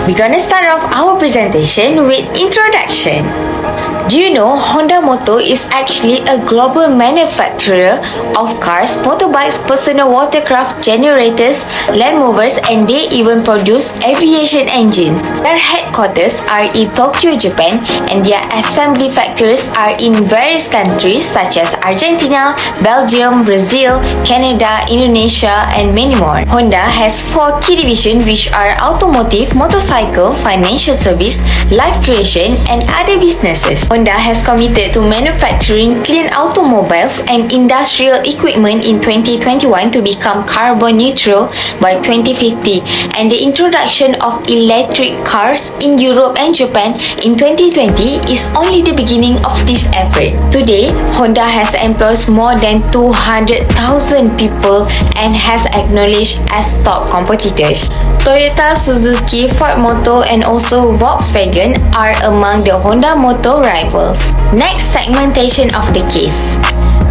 We're gonna start off our presentation with introduction. Do you know Honda Motor is actually a global manufacturer of cars, motorbikes, personal watercraft, generators, land movers, and they even produce aviation engines. Their headquarters are in Tokyo, Japan, and their assembly factories are in various countries such as Argentina, Belgium, Brazil, Canada, Indonesia, and many more. Honda has 4 key divisions which are automotive, motorcycle, financial service, life creation, and other businesses. Honda has committed to manufacturing clean automobiles and industrial equipment in 2021 to become carbon neutral by 2050, and the introduction of electric cars in Europe and Japan in 2020 is only the beginning of this effort. Today, Honda has employed more than 200,000 people and has acknowledged as top competitors. Toyota, Suzuki, Ford Motor, and also Volkswagen are among the Honda Motor rivals. Next, segmentation of the case.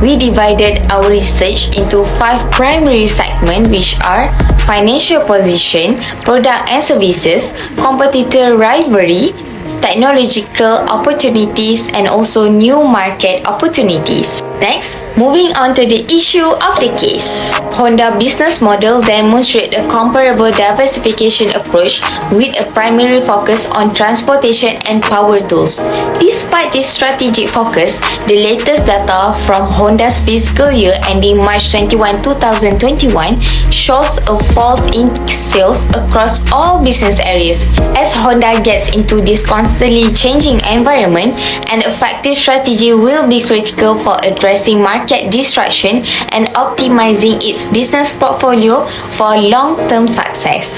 We divided our research into 5 primary segments, which are financial position, product and services, competitor rivalry, technological opportunities, and also new market opportunities. Next, moving on to the issue of the case. Honda business model demonstrates a comparable diversification approach with a primary focus on transportation and power tools. Despite this strategic focus, the latest data from Honda's fiscal year ending March 21, 2021 shows a fall in sales across all business areas. As Honda gets into this constantly changing environment, an effective strategy will be critical for addressing market disruption and optimizing its business portfolio for long-term success.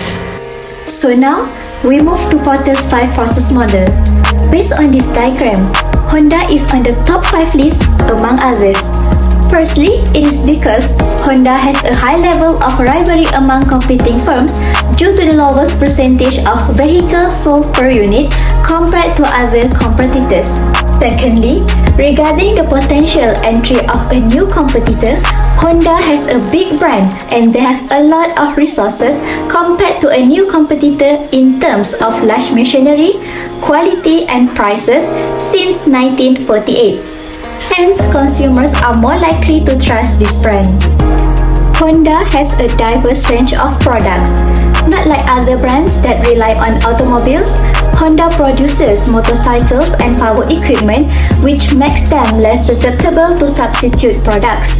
So now, we move to Porter's 5 process model. Based on this diagram, Honda is on the top 5 list among others. Firstly, it is because Honda has a high level of rivalry among competing firms due to the lowest percentage of vehicles sold per unit compared to other competitors. Secondly, regarding the potential entry of a new competitor, Honda has a big brand and they have a lot of resources compared to a new competitor in terms of large machinery, quality and prices since 1948. Hence, consumers are more likely to trust this brand. Honda has a diverse range of products. Not like other brands that rely on automobiles, Honda produces motorcycles and power equipment, which makes them less susceptible to substitute products.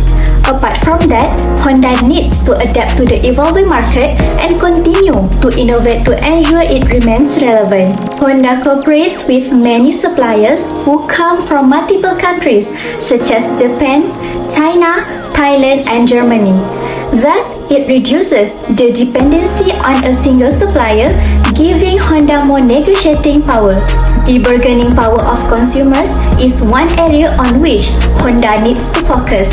Apart from that, Honda needs to adapt to the evolving market and continue to innovate to ensure it remains relevant. Honda cooperates with many suppliers who come from multiple countries such as Japan, China, Thailand, and Germany. Thus, it reduces the dependency on a single supplier, giving Honda more negotiating power. The bargaining power of consumers is one area on which Honda needs to focus.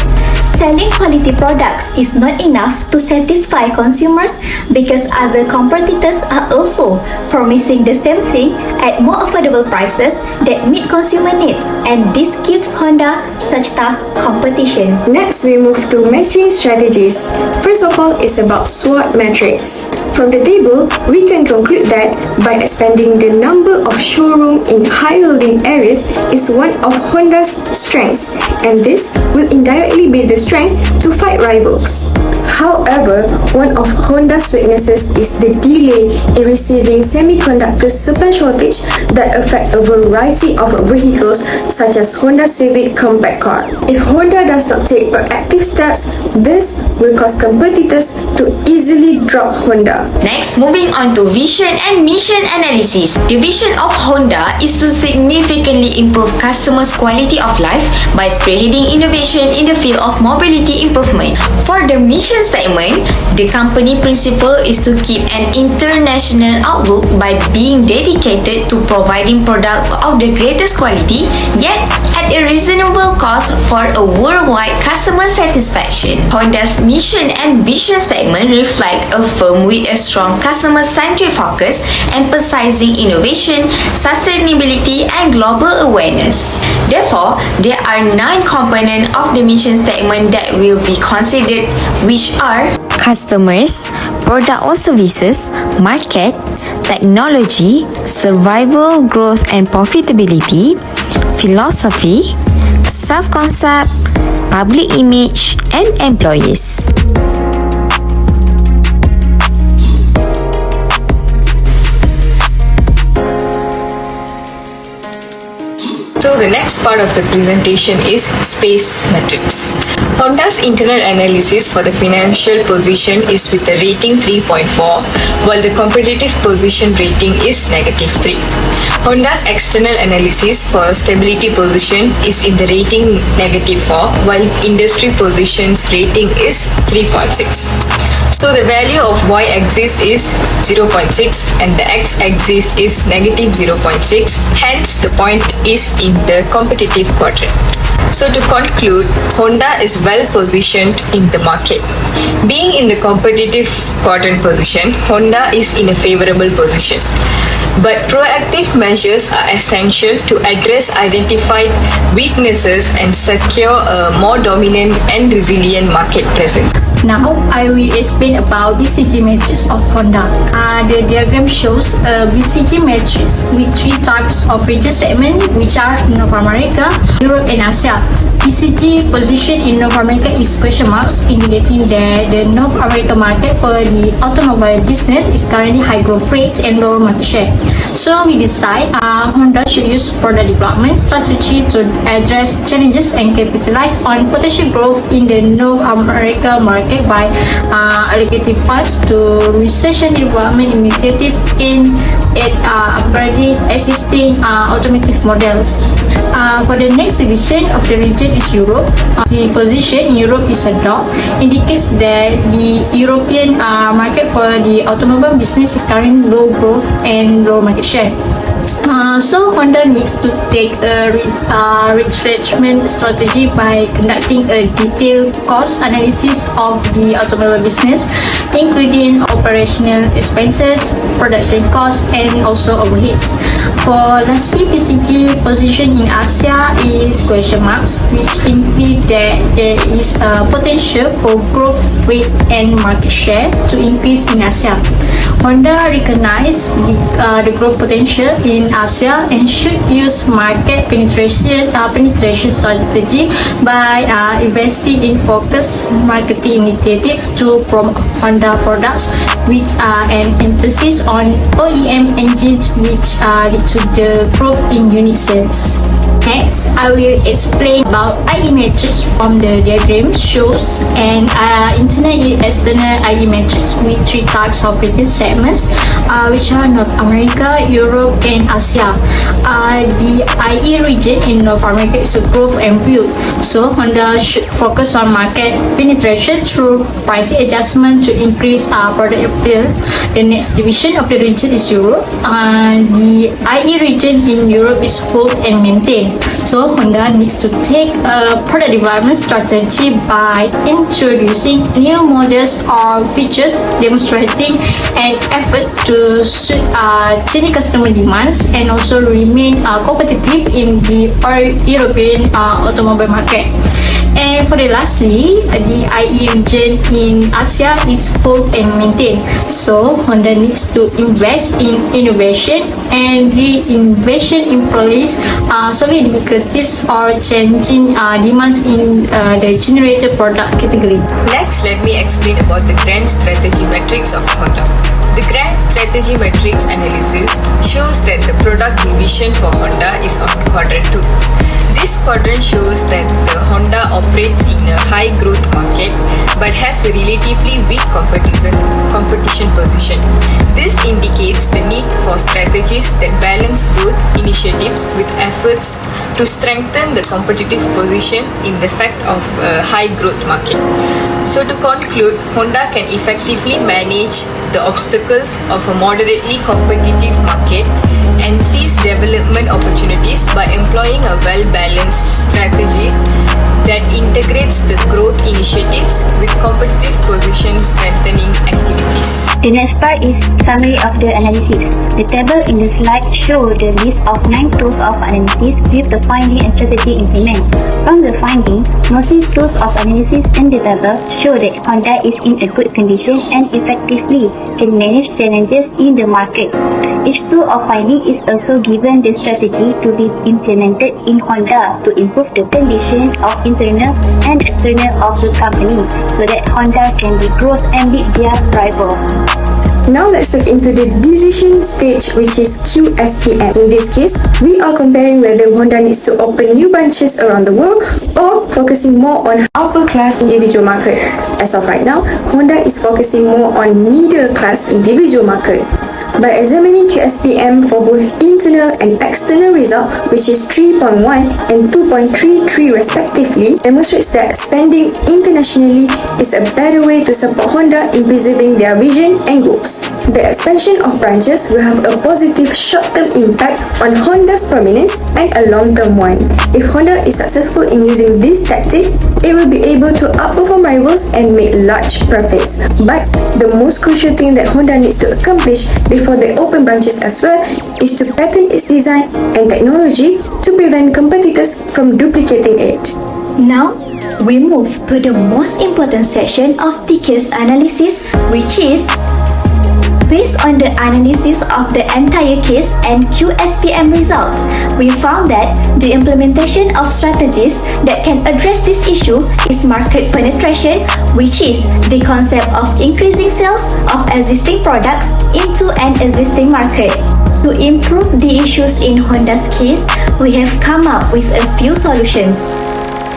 Selling quality products is not enough to satisfy consumers because other competitors are also promising the same thing at more affordable prices that meet consumer needs, and this gives Honda such tough competition. Next, we move to matching strategies. First of all, it's about SWOT metrics. From the table, we can conclude that by expanding the number of showrooms in high-yielding areas is one of Honda's strengths, and this will indirectly be the strength to fight rivals. However, one of Honda's weaknesses is the delay in receiving semiconductor supply shortage that affect a variety of vehicles such as Honda Civic compact car. If Honda does not take proactive steps, this will cause competitors to easily drop Honda. Next, moving on to vision and mission analysis. The vision of Honda is to significantly improve customers' quality of life by spearheading innovation in the field of mobility improvement. For the mission statement, the company principle is to keep an international outlook by being dedicated to providing products of the greatest quality, yet at a reasonable cost for a worldwide customer satisfaction. Honda's mission and vision statement reflect a firm with a strong customer-centric focus, emphasizing innovation, sustainability, and global awareness. Therefore, there are 9 components of the mission statement that will be considered, which are customers, product or services, market, technology, survival, growth and profitability, philosophy, self-concept, public image and employees. So the next part of the presentation is space metrics. Honda's internal analysis for the financial position is with the rating 3.4, while the competitive position rating is -3. Honda's external analysis for stability position is in the rating -4, while industry positions rating is 3.6. So the value of y-axis is 0.6 and the x-axis is -0.6. Hence, the point is in the competitive quadrant. So to conclude, Honda is well positioned in the market. Being in the competitive quadrant position, Honda is in a favorable position. But proactive measures are essential to address identified weaknesses and secure a more dominant and resilient market presence. Now, I will explain about BCG matrix of Honda. The diagram shows a BCG matrix with three types of region segment, which are North America, Europe, and Asia. BCG position in North America is question marks, indicating that the North America market for the automobile business is currently high growth rate and lower market share. So we decide Honda should use product development strategy to address challenges and capitalize on potential growth in the North America market by allocating funds to research and development initiative aimed at upgrading existing automotive models. For the next division of the region is Europe. The position in Europe is a dot, indicates that the European market for the automobile business is currently low growth and low market share. So Honda needs to take a retrenchment strategy by conducting a detailed cost analysis of the automobile business, including operational expenses, production costs, and also overheads. For lastly, BCG position in Asia is question marks, which imply that there is a potential for growth rate and market share to increase in Asia. Honda recognizes the growth potential in Asia and should use market penetration strategy by investing in focused marketing initiatives to promote Honda products with an emphasis on OEM engines, which lead to the growth in unit sales. Next, I will explain about IE matrix from the diagram shows an internal and external IE matrix with three types of region segments, which are North America, Europe, and Asia. The IE region in North America is a growth and build, so Honda should focus on market penetration through pricing adjustment to increase product appeal. The next division of the region is Europe. The IE region in Europe is hold and maintain. So Honda needs to take a product development strategy by introducing new models or features, demonstrating an effort to suit changing customer demands and also remain competitive in the European automobile market. And for the lastly, the IE region in Asia is hold and maintain. So Honda needs to invest in innovation and reinvention in police, solving difficulties or changing demands in the generated product category. Next, let me explain about the grand strategy matrix of Honda. The grand strategy matrix analysis shows that the product division for Honda is on quadrant 2. This quadrant shows that the Honda operates in a high growth market but has a relatively weak competition position. This indicates the need for strategies that balance growth initiatives with efforts to strengthen the competitive position in the fact of a high growth market. So to conclude, Honda can effectively manage the obstacles of a moderately competitive market and seize development opportunities by employing a well-balanced strategy that integrates the growth initiatives with competitive position strengthening activities. The next part is summary of the analysis. The table in the slide shows the list of 9 tools of analysis with the finding and strategy implement. From the finding, mostly tools of analysis in the table show that Honda is in a good condition and effectively can manage challenges in the market. Each tool of finding is also given the strategy to be implemented in Honda to improve the condition of internal and external of the company so that Honda can be growth and beat their rival. Now let's look into the decision stage, which is QSPM. In this case, we are comparing whether Honda needs to open new branches around the world or focusing more on upper class individual market. As of right now, Honda is focusing more on middle class individual market. By examining QSPM for both internal and external result, which is 3.1 and 2.33 respectively, demonstrates that spending internationally is a better way to support Honda in preserving their vision and goals. The expansion of branches will have a positive short-term impact on Honda's prominence and a long-term one. If Honda is successful in using this tactic, it will be able to outperform rivals and make large profits. But the most crucial thing that Honda needs to accomplish before they open branches as well is to patent its design and technology to prevent competitors from duplicating it. Now, we move to the most important section of the case analysis, which is based on the analysis of the entire case and QSPM results, we found that the implementation of strategies that can address this issue is market penetration, which is the concept of increasing sales of existing products into an existing market. To improve the issues in Honda's case, we have come up with a few solutions.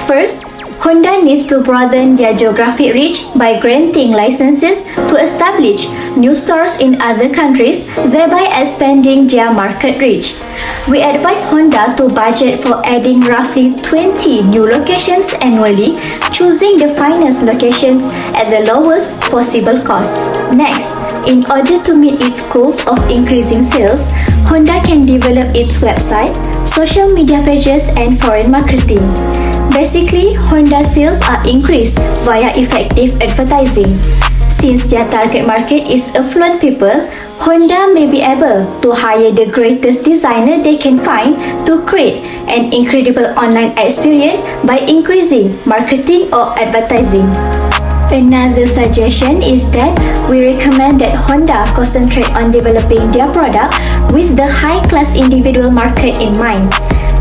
First, Honda needs to broaden their geographic reach by granting licenses to establish new stores in other countries, thereby expanding their market reach. We advise Honda to budget for adding roughly 20 new locations annually, choosing the finest locations at the lowest possible cost. Next, in order to meet its goals of increasing sales, Honda can develop its website, social media pages, and foreign marketing. Basically, Honda sales are increased via effective advertising. Since their target market is affluent people, Honda may be able to hire the greatest designer they can find to create an incredible online experience by increasing marketing or advertising. Another suggestion is that we recommend that Honda concentrate on developing their product with the high-class individual market in mind.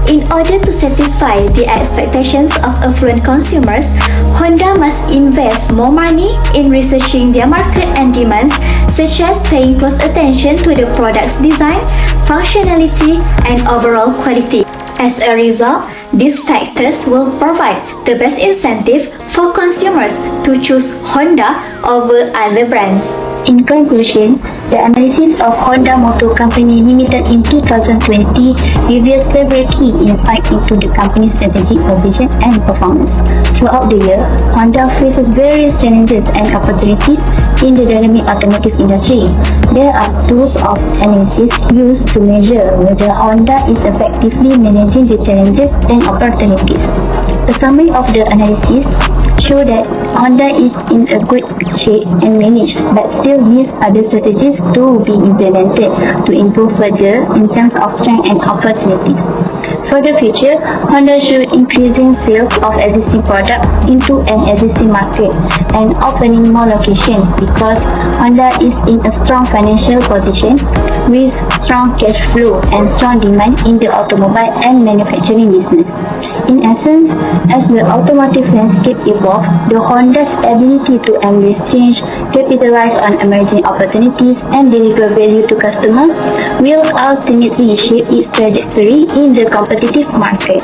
In order to satisfy the expectations of affluent consumers, Honda must invest more money in researching their market and demands, such as paying close attention to the product's design, functionality, and overall quality. As a result, these factors will provide the best incentive for consumers to choose Honda over other brands. In conclusion, the analysis of Honda Motor Company Limited in 2020 reveals several key insights into the company's strategic position and performance. Throughout the year, Honda faces various challenges and opportunities in the dynamic automotive industry. There are tools of analysis used to measure whether Honda is effectively managing the challenges and opportunities. A summary of the analysis show that Honda is in a good shape and managed, but still needs other strategies to be implemented to improve further in terms of strength and opportunities. For the future, Honda should increasing sales of existing products into an existing market and opening more locations because Honda is in a strong financial position with strong cash flow and strong demand in the automobile and manufacturing business. In essence, as the automotive landscape evolves, the Honda's ability to embrace change, capitalize on emerging opportunities, and deliver value to customers will ultimately shape its trajectory in the competitive market.